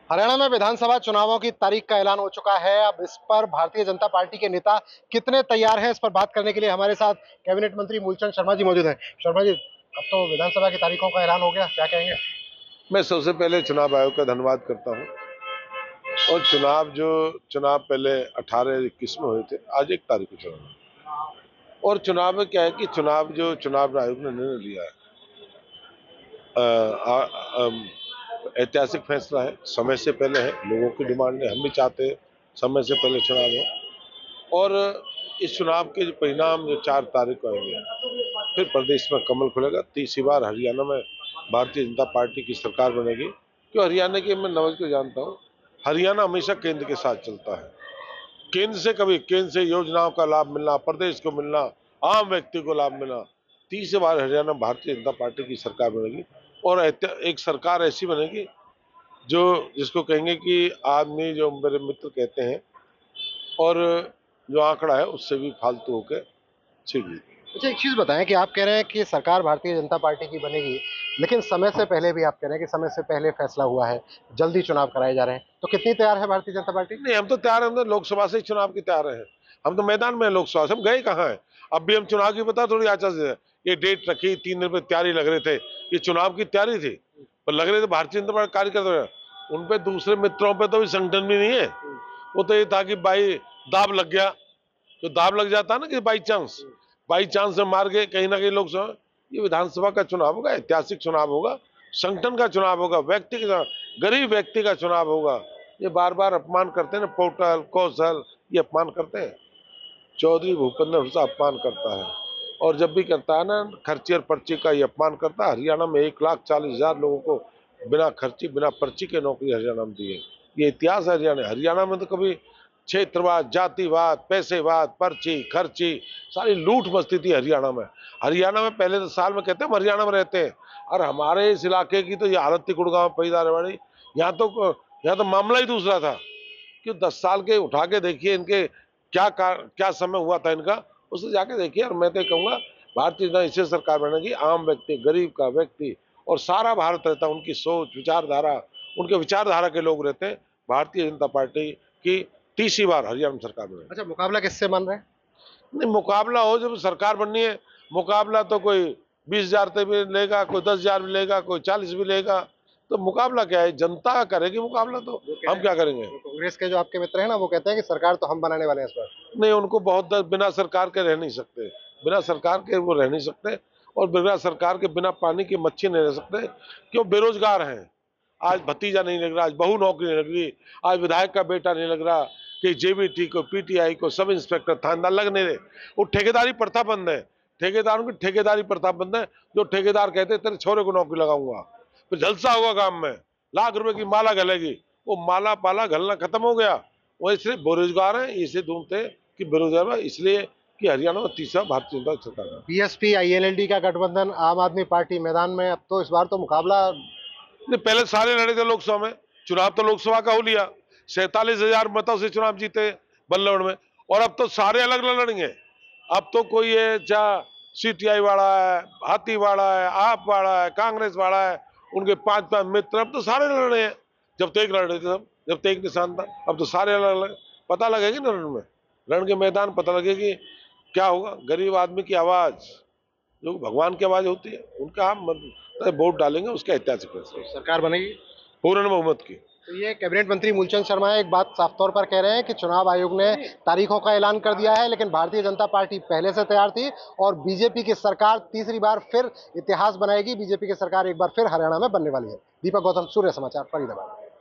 हरियाणा में विधानसभा चुनावों की तारीख का ऐलान हो चुका है। अब इस पर भारतीय जनता पार्टी के नेता कितने तैयार हैं, इस पर बात करने के लिए हमारे साथ कैबिनेट मंत्री मूलचंद शर्मा जी मौजूद हैं। शर्मा जी, अब तो विधानसभा की तारीखों का ऐलान हो गया, क्या कहेंगे? मैं सबसे पहले चुनाव आयोग का धन्यवाद करता हूं। और चुनाव पहले 18-21 में हुए थे, आज 1 तारीख को चुनाव है। और चुनाव में क्या है कि चुनाव आयोग ने निर्णय लिया है, ऐतिहासिक फैसला है, समय से पहले है, लोगों की डिमांड है, हम भी चाहते हैं समय से पहले चुनाव हो। और इस चुनाव के परिणाम जो 4 तारीख को आएंगे, फिर प्रदेश में कमल खुलेगा। तीसरी बार हरियाणा में भारतीय जनता पार्टी की सरकार बनेगी। क्यों हरियाणा की मैं नवज को जानता हूँ, हरियाणा हमेशा केंद्र के साथ चलता है। केंद्र से योजनाओं का लाभ मिलना, प्रदेश को मिलना, आम व्यक्ति को लाभ मिलना। तीसरी बार हरियाणा भारतीय जनता पार्टी की सरकार बनेगी। और एक सरकार ऐसी बनेगी जो जिसको कहेंगे कि आदमी, जो मेरे मित्र कहते हैं, और जो आंकड़ा है उससे भी फालतू होकर छिड़ी। अच्छा, एक चीज बताएं कि आप कह रहे हैं कि सरकार भारतीय जनता पार्टी की बनेगी, लेकिन समय से पहले भी आप कह रहे हैं कि समय से पहले फैसला हुआ है, जल्दी चुनाव कराए जा रहे हैं, तो कितनी तैयार है भारतीय जनता पार्टी? नहीं, हम तो तैयार हैं, हम तो लोकसभा से ही चुनाव की तैयार हैं। हम तो मैदान में हैं लोकसभा से, हम गए कहाँ हैं? अब भी हम चुनाव की बता थोड़ी आचार से ये डेट रखी, 3 दिन में तैयारी लग रहे थे, ये चुनाव की तैयारी थी, पर लग रहे थे भारतीय जनता पार्टी कार्यकर्ता। उन पे दूसरे मित्रों पे तो संगठन भी नहीं है। वो तो ये था कि भाई दाव लग गया, तो दाव लग जाता ना कि बाई चांस में मार गए कहीं ना कहीं लोकसभा। ये विधानसभा का चुनाव होगा, ऐतिहासिक चुनाव होगा, संगठन का चुनाव होगा, व्यक्ति का, गरीब व्यक्ति का चुनाव होगा। ये बार बार अपमान करते हैं ना, पोर्टल कौशल, ये अपमान करते हैं। चौधरी भूपेंद्र हंसा अपमान करता है, और जब भी करता है ना, खर्ची और पर्ची का ये अपमान करता है। हरियाणा में 1,40,000 लोगों को बिना खर्ची बिना पर्ची के नौकरी हरियाणा में दी है। ये इतिहास है हरियाणा में तो कभी क्षेत्रवाद, जातिवाद, पैसेवाद, पर्ची खर्ची, सारी लूट मस्ती थी हरियाणा में। हरियाणा में पहले तो साल में कहते हैं हम हरियाणा में रहते हैं, और हमारे इस इलाके की तो ये हालत थी, गुड़गांव, फरीदाबाद, यहाँ तो मामला ही दूसरा था। कि 10 साल के उठा के देखिए, इनके क्या समय हुआ था इनका, उसे जाके देखिए। और मैं तो कहूँगा भारतीय जनता इससे सरकार बनेगी, आम व्यक्ति, गरीब का व्यक्ति और सारा भारत रहता है, उनकी सोच विचारधारा, उनके विचारधारा के लोग रहते हैं। भारतीय जनता पार्टी की तीसरी बार हरियाणा में सरकार बनेगी। अच्छा, मुकाबला किससे मान रहे हैं? नहीं, मुकाबला हो, जब सरकार बननी है, मुकाबला तो कोई 20,000 से भी लेगा, कोई 10,000 भी लेगा, कोई 40 भी लेगा। तो मुकाबला क्या है, जनता करेगी मुकाबला, तो हम क्या करेंगे? कांग्रेस के जो आपके मित्र हैं ना, वो कहते हैं कि सरकार तो हम बनाने वाले हैं इस बार। नहीं, उनको बहुत बिना सरकार के रह नहीं सकते, बिना सरकार के वो रह नहीं सकते, और बिना सरकार के बिना पानी की मच्छी नहीं रह सकते। क्यों? बेरोजगार हैं। आज भतीजा नहीं लग रहा, आज बहू नौकरी नहीं लग रही, आज विधायक का बेटा नहीं लग रहा, कि जेबीटी को, पीटीआई को, सब इंस्पेक्टर थानेदार लग नहीं रहे। वो ठेकेदारी प्रथा बंद है, ठेकेदारों की ठेकेदारी प्रथा बंद है। जो ठेकेदार कहते तेरे छोरे को नौकरी लगाऊंगा, फिर जलसा होगा गांव में, लाख रुपए की माला गलेगी, वो माला पाला गलना खत्म हो गया। वो इसलिए बेरोजगार है, इसे ढूंढते कि बेरोजगार है, इसलिए कि हरियाणा में तीसरा भारतीय जनता सरकार है। बीएसपी आईएनएलडी का गठबंधन, आम आदमी पार्टी मैदान में, अब तो इस बार तो मुकाबला। नहीं, पहले सारे लड़े थे लोकसभा में, चुनाव तो लोकसभा का हो लिया, 47,000 मतों से चुनाव जीते बल्लौड़ में। और अब तो सारे अलग अलग लड़ेंगे। अब तो कोई है, चाहे सीटीआई वाला है, हाथी वाला है, आप वाला है, कांग्रेस वाला है, उनके 5-5 मित्र, अब तो सारे लड़ रहे हैं। जब तो एक लड़ रहे थे सब, जब तो एक निशान था, अब तो सारे अलग अलग। पता लगेगी ना रण में, रण के मैदान पता लगेगी क्या होगा। गरीब आदमी की आवाज, जो भगवान की आवाज होती है, उनका हम वोट डालेंगे, उसका ऐतिहासिक फैसला, सरकार बनेगी पूर्ण बहुमत की। तो ये कैबिनेट मंत्री मूलचंद शर्मा एक बात साफ तौर पर कह रहे हैं कि चुनाव आयोग ने तारीखों का ऐलान कर दिया है, लेकिन भारतीय जनता पार्टी पहले से तैयार थी और बीजेपी की सरकार तीसरी बार फिर इतिहास बनाएगी। बीजेपी की सरकार एक बार फिर हरियाणा में बनने वाली है। दीपक गौतम, सूर्य समाचार, फरीदाबाद।